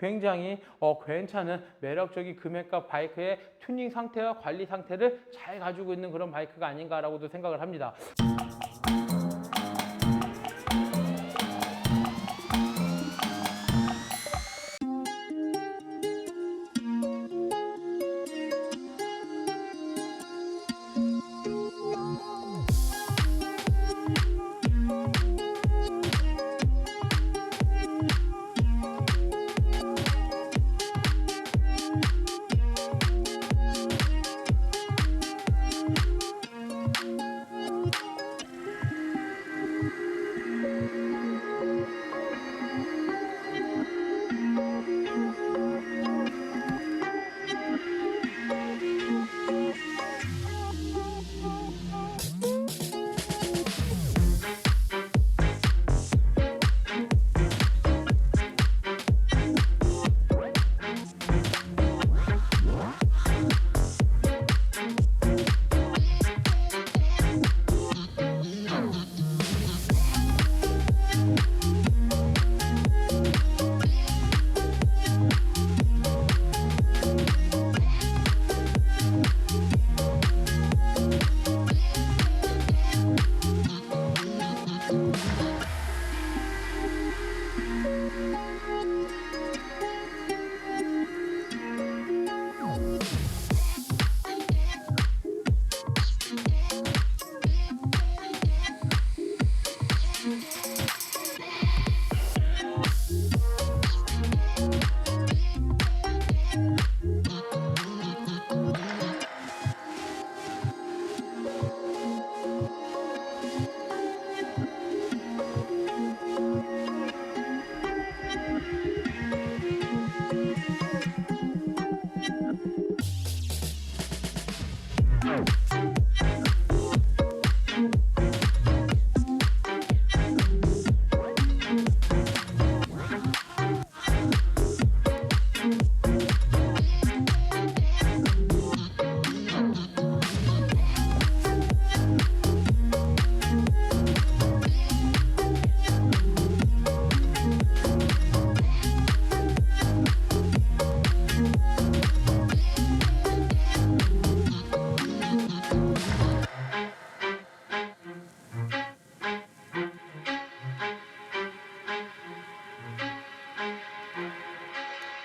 굉장히 괜찮은 매력적인 금액과 바이크의 튜닝 상태와 관리 상태를 잘 가지고 있는 그런 바이크가 아닌가라고도 생각을 합니다.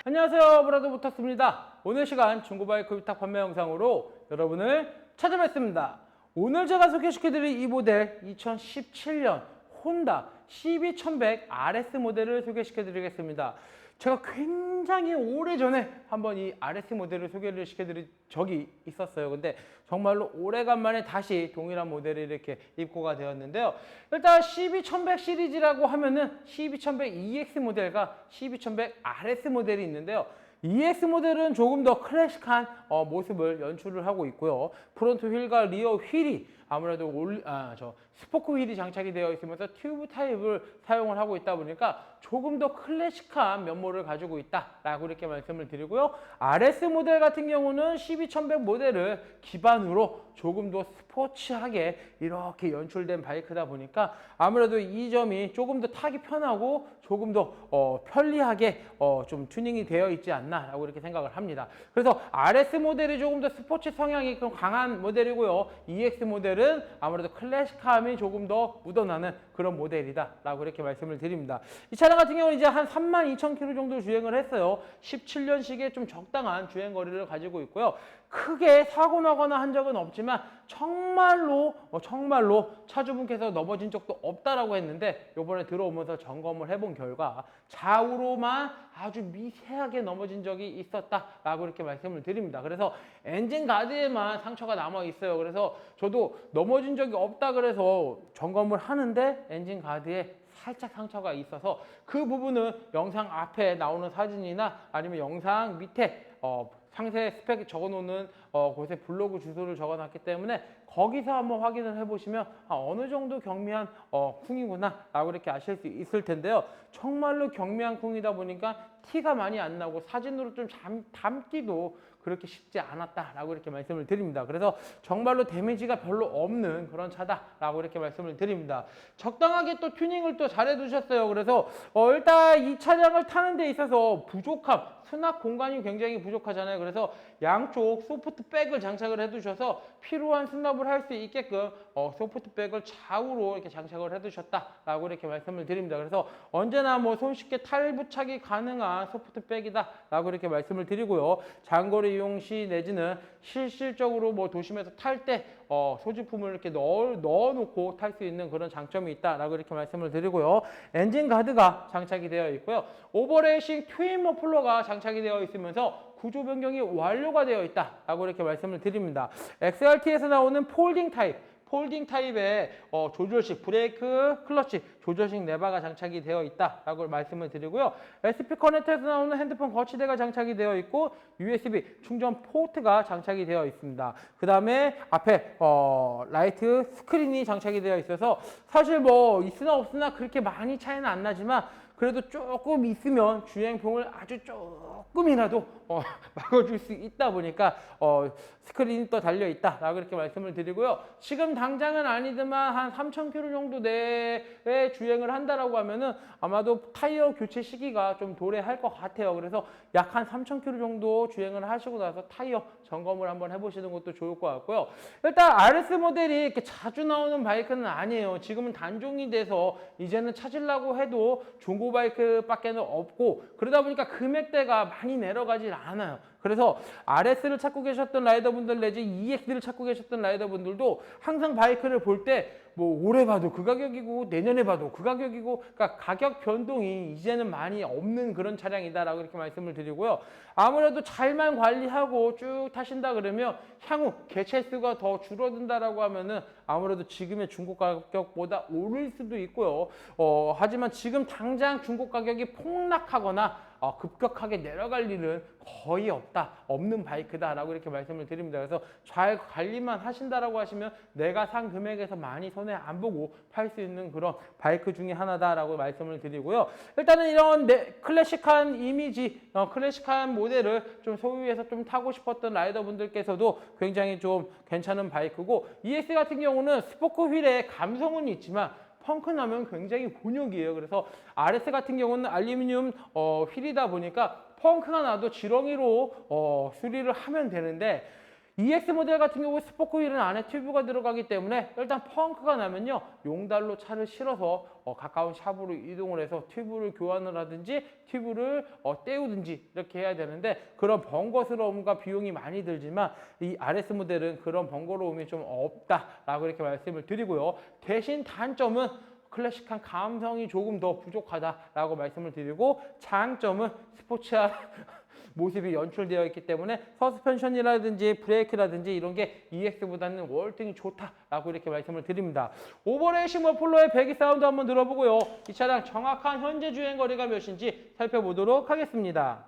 안녕하세요, 브라더 부탁습니다. 오늘 시간 중고바이크 위탁 판매 영상으로 여러분을 찾아뵙습니다. 오늘 제가 소개시켜드릴 이 모델 2017년 혼다 CB1100 RS 모델을 소개시켜드리겠습니다. 제가 굉장히 오래전에 한번 이 RS 모델을 소개를 시켜드린 적이 있었어요. 근데 정말로 오래간만에 다시 동일한 모델이 이렇게 입고가 되었는데요. 일단 CB1100 시리즈라고 하면은 CB1100 EX 모델과 CB1100 RS 모델이 있는데요. EX 모델은 조금 더 클래식한 모습을 연출을 하고 있고요. 프론트 휠과 리어 휠이 아무래도 스포크 휠이 장착이 되어 있으면서 튜브 타입을 사용을 하고 있다 보니까 조금 더 클래식한 면모를 가지고 있다라고 이렇게 말씀을 드리고요. RS 모델 같은 경우는 CB1100 모델을 기반으로 조금 더 스포츠하게 이렇게 연출된 바이크다 보니까 아무래도 이 점이 조금 더 타기 편하고 조금 더 편리하게 좀 튜닝이 되어 있지 않나라고 이렇게 생각을 합니다. 그래서 RS 모델이 조금 더 스포츠 성향이 강한 모델이고요. EX 모델은 아무래도 클래식함이 조금 더 묻어나는 그런 모델이다라고 이렇게 말씀을 드립니다. 이 차량 같은 경우는 이제 한 32,000km 정도 주행을 했어요. 17년식의 좀 적당한 주행 거리를 가지고 있고요. 크게 사고 나거나 한 적은 없지만 정말로 차주분께서 넘어진 적도 없다라고 했는데 이번에 들어오면서 점검을 해본 결과 좌우로만 아주 미세하게 넘어진 적이 있었다라고 이렇게 말씀을 드립니다. 그래서 엔진 가드에만 상처가 남아 있어요. 그래서 저도 넘어진 적이 없다 그래서 점검을 하는데 엔진 가드에 살짝 상처가 있어서 그 부분은 영상 앞에 나오는 사진이나 아니면 영상 밑에 상세 스펙 적어놓는 곳에 블로그 주소를 적어놨기 때문에 거기서 한번 확인을 해보시면 어느 정도 경미한 쿵이구나 라고 이렇게 아실 수 있을 텐데요. 정말로 경미한 쿵이다 보니까 티가 많이 안 나고 사진으로 좀 담기도 그렇게 쉽지 않았다라고 이렇게 말씀을 드립니다. 그래서 정말로 데미지가 별로 없는 그런 차다라고 이렇게 말씀을 드립니다. 적당하게 또 튜닝을 또 잘 해두셨어요. 그래서 일단 이 차량을 타는 데 있어서 부족함, 수납 공간이 굉장히 부족하잖아요. 그래서 양쪽 소프트백을 장착을 해두셔서 필요한 수납을 할 수 있게끔 소프트백을 좌우로 이렇게 장착을 해두셨다라고 이렇게 말씀을 드립니다. 그래서 언제나 뭐 손쉽게 탈부착이 가능한 소프트백이다라고 이렇게 말씀을 드리고요. 장거리 이용 시 내지는 실질적으로 뭐 도심에서 탈 때 소지품을 이렇게 넣어놓고 탈 수 있는 그런 장점이 있다라고 이렇게 말씀을 드리고요. 엔진 가드가 장착이 되어 있고요. 오버레이싱 트윈 머플러가 장착이 되어 있으면서 구조 변경이 완료가 되어 있다라고 이렇게 말씀을 드립니다. XRT에서 나오는 폴딩 타입의 조절식 브레이크, 클러치, 조절식 레버가 장착이 되어 있다라고 말씀을 드리고요. SP 커넥터에서 나오는 핸드폰 거치대가 장착이 되어 있고 USB 충전 포트가 장착이 되어 있습니다. 그 다음에 앞에 라이트 스크린이 장착이 되어 있어서 사실 뭐 있으나 없으나 그렇게 많이 차이는 안 나지만 그래도 조금 있으면 주행풍을 아주 조금이라도 막아줄 수 있다 보니까 스크린이 또 달려있다라고 이렇게 말씀을 드리고요. 지금 당장은 아니지만 한 3,000km 정도 내에 주행을 한다라고 하면은 아마도 타이어 교체 시기가 좀 도래할 것 같아요. 그래서 약 한 3,000km 정도 주행을 하시고 나서 타이어 점검을 한번 해보시는 것도 좋을 것 같고요. 일단 RS 모델이 이렇게 자주 나오는 바이크는 아니에요. 지금은 단종이 돼서 이제는 찾으려고 해도 중고 바이크밖에는 없고 그러다 보니까 금액대가 많이 내려가질 않아요. 그래서 RS를 찾고 계셨던 라이더분들 내지 EX를 찾고 계셨던 라이더분들도 항상 바이크를 볼 때 뭐 올해 봐도 그 가격이고 내년에 봐도 그 가격이고 그러니까 가격 변동이 이제는 많이 없는 그런 차량이다라고 이렇게 말씀을 드리고요. 아무래도 잘만 관리하고 쭉 타신다 그러면 향후 개체수가 더 줄어든다라고 하면은 아무래도 지금의 중고 가격보다 오를 수도 있고요. 하지만 지금 당장 중고 가격이 폭락하거나 급격하게 내려갈 일은 거의 없는 바이크다라고 이렇게 말씀을 드립니다. 그래서 잘 관리만 하신다라고 하시면 내가 산 금액에서 많이 손해 안 보고 팔 수 있는 그런 바이크 중에 하나다라고 말씀을 드리고요. 일단은 이런 클래식한 이미지, 클래식한 모델을 좀 소유해서 좀 타고 싶었던 라이더분들께서도 굉장히 좀 괜찮은 바이크고 EX 같은 경우는 스포크 휠의 감성은 있지만 펑크 나면 굉장히 곤욕이에요. 그래서 RS 같은 경우는 알루미늄 휠이다 보니까 펑크가 나도 지렁이로 수리를 하면 되는데 EX 모델 같은 경우 스포크 휠은 안에 튜브가 들어가기 때문에 일단 펑크가 나면요 용달로 차를 실어서 가까운 샵으로 이동을 해서 튜브를 교환을 하든지 튜브를 떼우든지 이렇게 해야 되는데 그런 번거스러움과 비용이 많이 들지만 이 RS 모델은 그런 번거로움이 좀 없다라고 이렇게 말씀을 드리고요. 대신 단점은 클래식한 감성이 조금 더 부족하다라고 말씀을 드리고 장점은 스포츠한 모습이 연출되어 있기 때문에 서스펜션이라든지 브레이크라든지 이런 게 EX보다는 월등히 좋다라고 이렇게 말씀을 드립니다. 오버레이싱 머플러의 배기 사운드 한번 들어보고요. 이 차량 정확한 현재 주행 거리가 몇인지 살펴보도록 하겠습니다.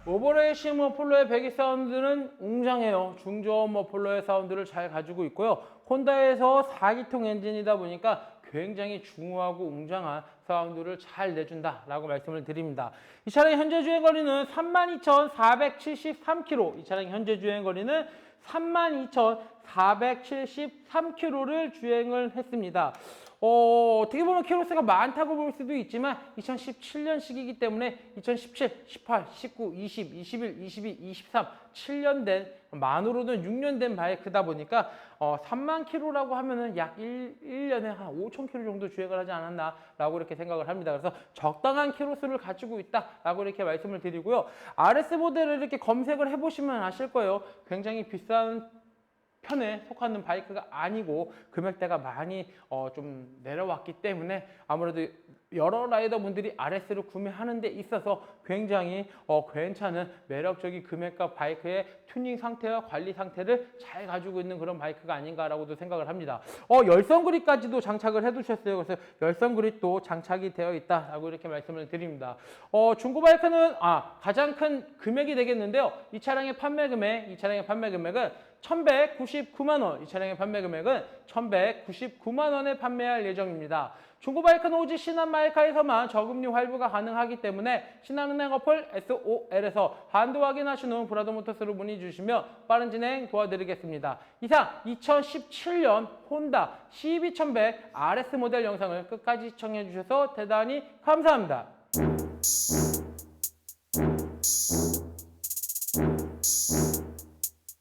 오버레이싱 머플러의 배기 사운드는 웅장해요. 중저음 머플러의 사운드를 잘 가지고 있고요. 혼다에서 4기통 엔진이다 보니까 굉장히 중후하고 웅장한 사운드를 잘 내준다라고 말씀을 드립니다. 이 차량의 현재 주행거리는 32,473km. 이 차량의 현재 주행거리는 32,473km를 주행을 했습니다. 어떻게 보면 키로수가 많다고 볼 수도 있지만 2017년식이기 때문에 2017, 18, 19, 20, 21, 22, 23, 7년 된 만으로는 6년 된 바이크다 보니까 3만 킬로라고 하면은 약 1년에 한 5천 킬로 정도 주행을 하지 않았나라고 이렇게 생각을 합니다. 그래서 적당한 킬로수를 가지고 있다라고 이렇게 말씀을 드리고요. RS 모델을 이렇게 검색을 해보시면 아실 거예요. 굉장히 비싼 편에 속하는 바이크가 아니고 금액대가 많이 좀 내려왔기 때문에 아무래도 여러 라이더분들이 RS를 구매하는 데 있어서 굉장히 괜찮은 매력적인 금액과 바이크의 튜닝 상태와 관리 상태를 잘 가지고 있는 그런 바이크가 아닌가라고도 생각을 합니다. 열선 그립까지도 장착을 해두셨어요. 그래서 열선 그립도 장착이 되어 있다라고 이렇게 말씀을 드립니다. 중고 바이크는 가장 큰 금액이 되겠는데요. 이 차량의 판매 금액은 1,199만 원, 이 차량의 판매 금액은 1,199만 원에 판매할 예정입니다. 중고바이크는 오직 신한마이카에서만 저금리 할부가 가능하기 때문에 신한은행 어플 SOL에서 한도 확인하신 후 브라더모터스로 문의 주시면 빠른 진행 도와드리겠습니다. 이상 2017년 혼다 CB1100 RS 모델 영상을 끝까지 시청해 주셔서 대단히 감사합니다.